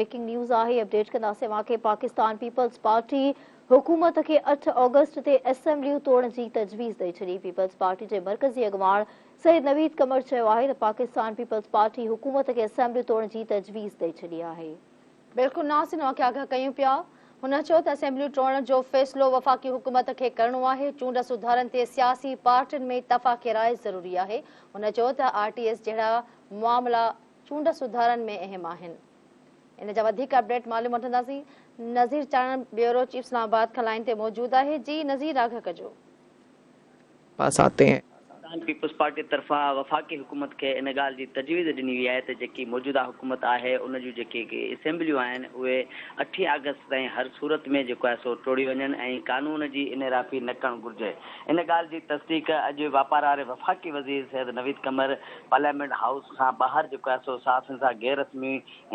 Breaking news आहे update कंदासीं वाक़े पाकिस्तान पीपल्स पार्टी हुकूमत के 8 ऑगस्ट ते असेंबलियूं तोड़ण जी तजवीज़ ॾेई छॾी। पीपल्स पार्टी के मरकज़ी अॻवान सईद नवीद कमर चयो आहे त पाकिस्तान पीपल्स पार्टी हुकूमत के असेंबलियूं तोड़ण जी तजवीज़ ॾेई छॾी आहे। बिल्कुल नासिन वाक़े आगाह कयूं पिया। हुन चयो त असेंबलियूं तोड़ण जो फ़ैसिलो वफ़ाक़ी हुकूमत खे करणो आहे। चूंड सुधारनि ते सियासी पार्टियुनि में इतफ़ाक़ राय ज़रूरी आहे। हुन चयो त आरटीएस जहिड़ा मामला चूंड सुधारनि में अहम आहिनि। इन जा वधीक अपडेट मालूम वठंदासीं। नज़ीर चाणन ब्यूरो चीफ इस्लामाबाद खां लाइन ते मौजूद आहे। जी नज़ीर आगाह कजो। पास आते हैं पीपल्स पार्टी तरफा वफ़ाक़ी हुकूमत के इन ॻाल्हि जी तजवीज़ ॾिनी हुई आहे त जेकी मौजूदा हुकूमत आहे उन जूं जेके असेंबलियूं आहिनि उहे 8 अगस्त ताईं हर सूरत में जेको आहे सो टोड़ी वञनि ऐं कानून जी इन राफ़ी न करणु घुरिजे। इन ॻाल्हि जी तस्दीक अॼु वापार वारे वफ़ाक़ी वज़ीर सैयद नवीद कमर पार्लियामेंट हाउस खां ॿाहिरि जेको आहे सो साफ़ सां गैर रस्मी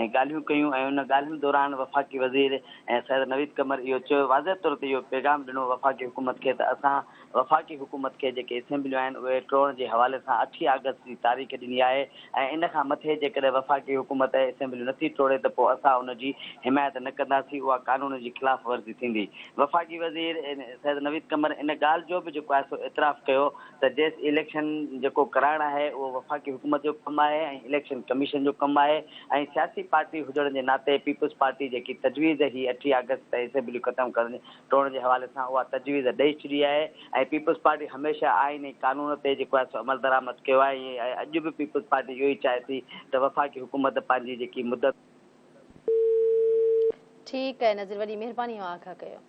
ॻाल्हियूं कयूं ऐं उन ॻाल्हियुनि दौरान वफ़ाक़ी वज़ीर ऐं सैयद नवीद कमर इहो चयो वाज़ह तौर ते इहो पैगाम ॾिनो वफ़ाक़ी हुकूमत खे त असां वफ़ाक़ी हुकूमत के जेके असेंबलियूं आहिनि उहे टोड़ण जे हवाले सां 8 अगस्त जी तारीख़ ॾिनी आहे ऐं इन खां मथे जेकॾहिं वफ़ाक़ी हुकूमत असेंबलियूं नथी टोड़े त पोइ असां उनजी हिमायत न कंदासीं। उहा कानून जी ख़िलाफ़ वर्ज़ी थींदी। वफ़ाक़ी वज़ीर सैयद नवीद कमर इन ॻाल्हि जो बि जेको आहे सो इतराफ़ कयो त जेसि इलेक्शन जेको कराइणु आहे उहो वफ़ाक़ी हुकूमत जो कमु आहे ऐं इलेक्शन कमीशन जो कमु आहे ऐं सियासी पार्टी हुजण जे नाते पीपल्स पार्टी जेकी तजवीज़ ही 8 अगस्त ताईं असेंबलियूं ख़तमु करण टोड़ण जे हवाले सां उहा तजवीज़ ॾेई छॾी आहे ऐं पीपल्स पार्टी हमेशह आइन ऐं कानून ते जेको आहे सो अमल दरामद कयो आहे। ऐं अॼु बि पीपल्स पार्टी इहो ई चाहे थी त वफ़ाक़ी हुकूमत पंहिंजी जेकी मुदत। ठीकु आहे नज़ीर, वॾी महिरबानी आगाह कयो।